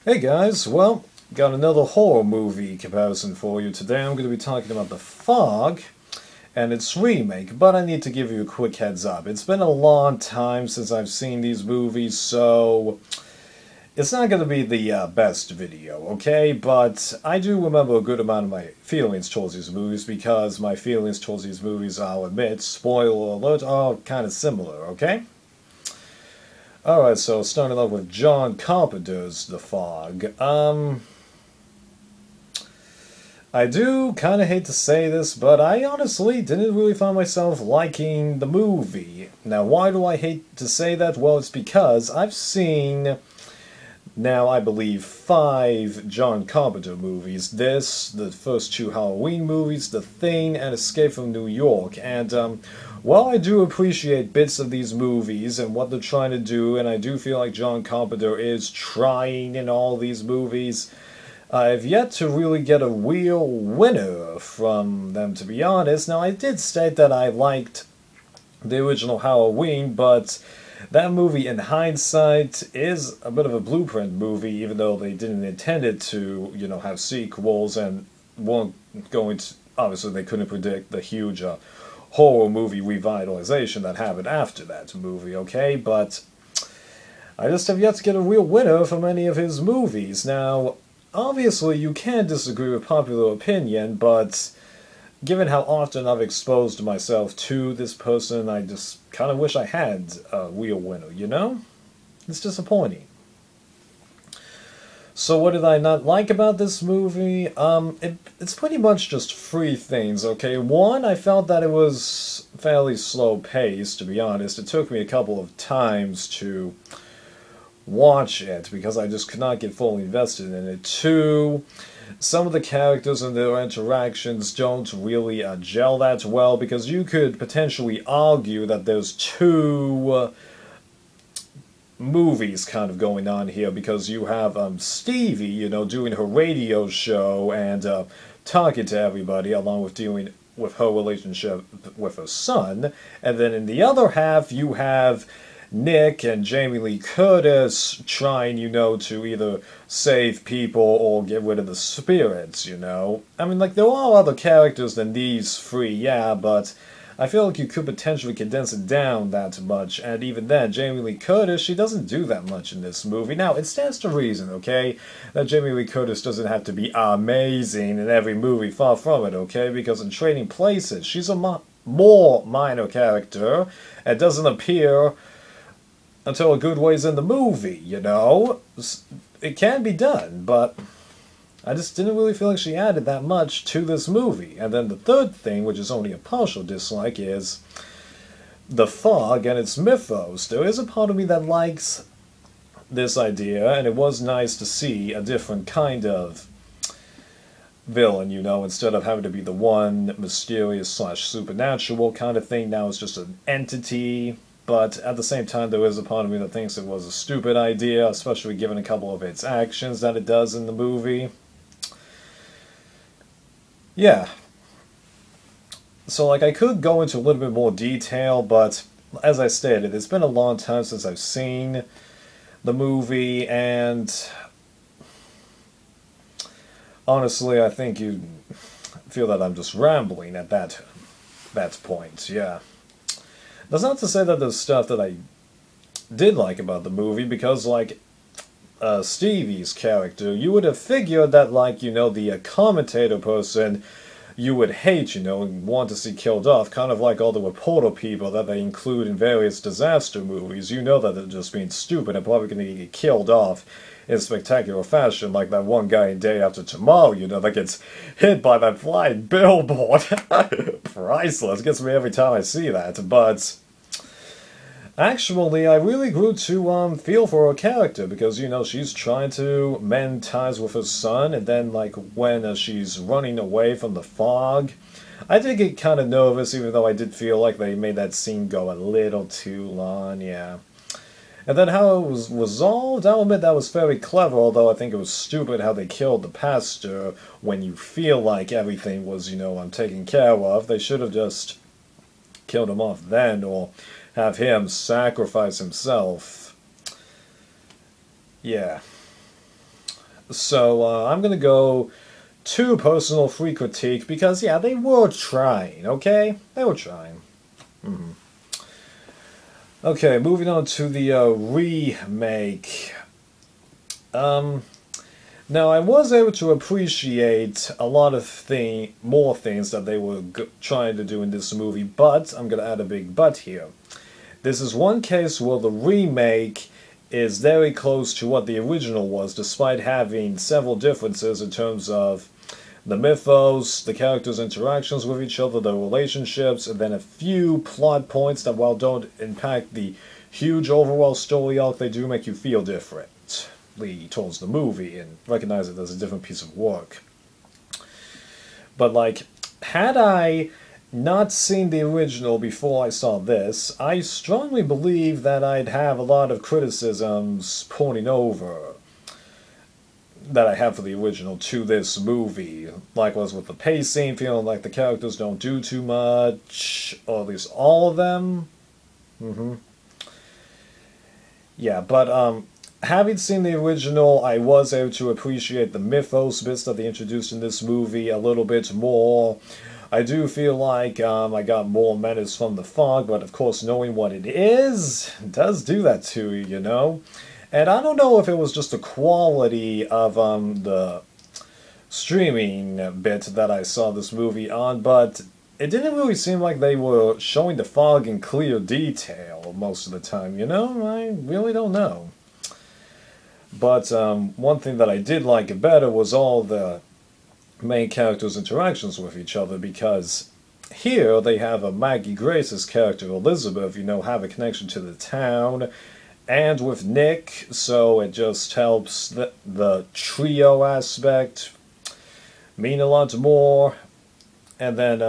Hey guys, well, got another horror movie comparison for you today. I'm going to be talking about The Fog and its remake, but I need to give you a quick heads up. It's been a long time since I've seen these movies, so it's not going to be the best video, okay? But I do remember a good amount of my feelings towards these movies because my feelings towards these movies, I'll admit, spoiler alert, are kind of similar, okay? Alright, so starting off with John Carpenter's The Fog. I do kind of hate to say this, but I honestly didn't really find myself liking the movie. Now, why do I hate to say that? Well, it's because I've seen, now I believe, 5 John Carpenter movies. This, the first 2 Halloween movies, The Thing, and Escape from New York. And, while I do appreciate bits of these movies and what they're trying to do, and I do feel like John Carpenter is trying in all these movies, I've yet to really get a real winner from them, to be honest. Now, I did state that I liked the original Halloween, but that movie, in hindsight, is a bit of a blueprint movie, even though they didn't intend it to, have sequels and weren't going to. Obviously, they couldn't predict the huge horror movie revitalization that happened after that movie, okay? But I just have yet to get a real winner from any of his movies. Now, obviously, you can disagree with popular opinion, but given how often I've exposed myself to this person, I just kind of wish I had a real winner, you know? It's disappointing. So what did I not like about this movie? It's pretty much just 3 things, okay? One, I felt that it was fairly slow paced, to be honest. It took me a couple of times to watch it because I just could not get fully invested in it. Two, some of the characters and their interactions don't really gel that well because you could potentially argue that there's two movies kind of going on here because you have Stevie, doing her radio show and talking to everybody along with dealing with her relationship with her son. And then in the other half, you have Nick and Jamie Lee Curtis trying, to either save people or get rid of the spirits. I mean, like, there are other characters than these 3, yeah, but I feel like you could potentially condense it down that much, and even then, Jamie Lee Curtis, she doesn't do that much in this movie. Now, it stands to reason, okay, that Jamie Lee Curtis doesn't have to be amazing in every movie, far from it, okay, because in Trading Places, she's a more minor character, and doesn't appear until a good ways in the movie. It can be done, but I just didn't really feel like she added that much to this movie. And then the third thing, which is only a partial dislike, is The Fog and its mythos. There is a part of me that likes this idea, and it was nice to see a different kind of villain, instead of having to be the one mysterious slash supernatural kind of thing. Now it's just an entity. But at the same time, there is a part of me that thinks it was a stupid idea, especially given a couple of its actions that it does in the movie. Yeah. So, I could go into a little bit more detail, but as I stated, it's been a long time since I've seen the movie, and honestly, I think you feel that I'm just rambling at that point, yeah. That's not to say that there's stuff that I did like about the movie, because, Stevie's character, you would have figured that, the commentator person you would hate, and want to see killed off, kind of like all the reporter people that they include in various disaster movies. You know that they're just being stupid and probably going to get killed off in spectacular fashion, like that one guy in Day After Tomorrow, that gets hit by that flying billboard. Priceless. Gets me every time I see that, but actually, I really grew to feel for her character because, she's trying to mend ties with her son, and then, when she's running away from the fog, I did get kind of nervous, even though I did feel like they made that scene go a little too long, yeah. And then how it was resolved, I'll admit that was very clever, although I think it was stupid how they killed the pastor when you feel like everything was, taken care of. They should have just killed him off then, or have him sacrifice himself. Yeah. So I'm gonna go to personal free critique because yeah, they were trying. Okay, they were trying. Okay, moving on to the remake. Um, Now I was able to appreciate a lot of more things that they were trying to do in this movie, but I'm gonna add a big but here. This is one case where the remake is very close to what the original was, despite having several differences in terms of the mythos, the characters' interactions with each other, their relationships, and then a few plot points that, while don't impact the huge overall story arc, they do make you feel differently towards the movie and recognize it as a different piece of work. But, like, had I not seen the original before I saw this, I strongly believe that I'd have a lot of criticisms pointing over that I have for the original to this movie. Likewise with the pacing, feeling like the characters don't do too much, or at least all of them. Yeah, but having seen the original, I was able to appreciate the mythos bits that they introduced in this movie a little bit more. I do feel like I got more Menace from the Fog, but of course knowing what it is does do that to you, you know? And I don't know if it was just the quality of the streaming bit that I saw this movie on, but it didn't really seem like they were showing the fog in clear detail most of the time, you know? I really don't know. But one thing that I did like better was all the main characters' interactions with each other, because here they have a Maggie Grace's character, Elizabeth, you know, have a connection to the town, and with Nick, so it just helps the trio aspect mean a lot more. And then,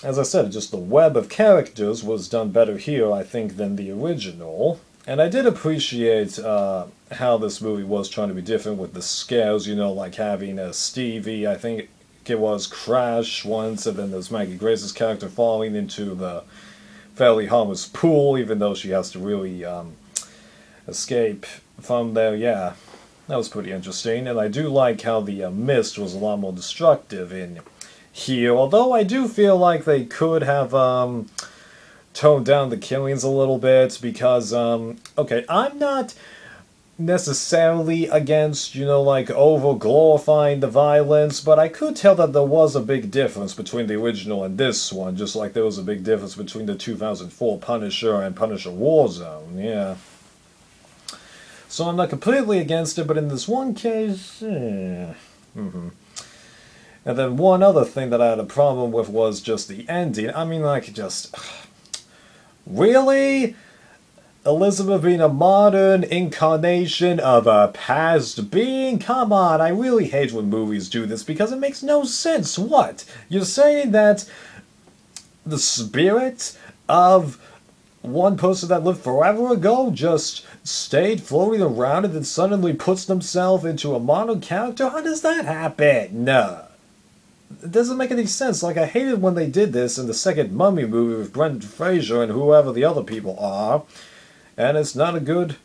as I said, just the web of characters was done better here, I think, than the original. And I did appreciate how this movie was trying to be different with the scares, you know, like having a Stevie, I think it was, crash once, and then there's Maggie Grace's character falling into the fairly harmless pool, even though she has to really escape from there. Yeah, that was pretty interesting. And I do like how the mist was a lot more destructive in here, although I do feel like they could have toned down the killings a little bit, because, okay, I'm not necessarily against, you know, like, over-glorifying the violence, but I could tell that there was a big difference between the original and this one, just like there was a big difference between the 2004 Punisher and Punisher Warzone, yeah. So I'm not completely against it, but in this one case, And then one other thing that I had a problem with was just the ending. I mean, like, just... Really? Elizabeth being a modern incarnation of a past being? Come on, I really hate when movies do this because it makes no sense. What? You're saying that the spirit of one person that lived forever ago just stayed floating around and then suddenly puts themselves into a modern character? How does that happen? No. It doesn't make any sense. Like, I hated when they did this in the second Mummy movie with Brendan Fraser and whoever the other people are. And it's not a good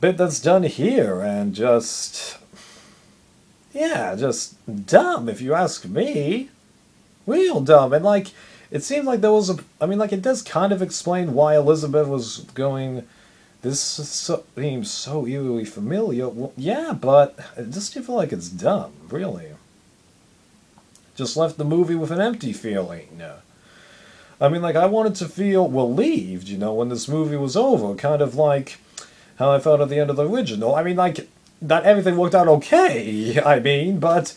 bit that's done here, and just... yeah, just dumb, if you ask me. Real dumb, and, like, it seemed like there was a... I mean, like, it does kind of explain why Elizabeth was going... This seems so eerily familiar. Well, yeah, but it just feel like it's dumb, really. Just left the movie with an empty feeling. I mean, like, I wanted to feel relieved, you know, when this movie was over. Kind of like how I felt at the end of the original. I mean, like, that everything worked out okay, I mean, but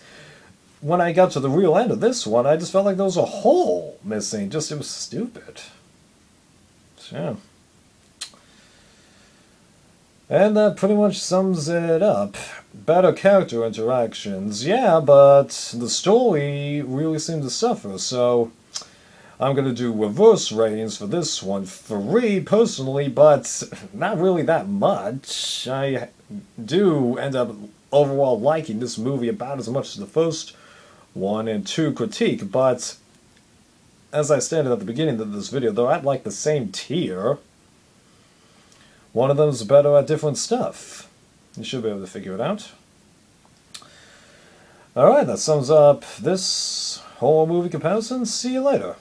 when I got to the real end of this one, I just felt like there was a hole missing. Just, it was stupid. So, yeah. And that pretty much sums it up. Better character interactions, yeah, but the story really seemed to suffer, so I'm going to do reverse ratings for this one. 3, personally, but not really that much. I do end up overall liking this movie about as much as the first one, and 2, critique, but as I stated at the beginning of this video, they're at like the same tier. one of them's better at different stuff. You should be able to figure it out. Alright, that sums up this horror movie comparison. See you later.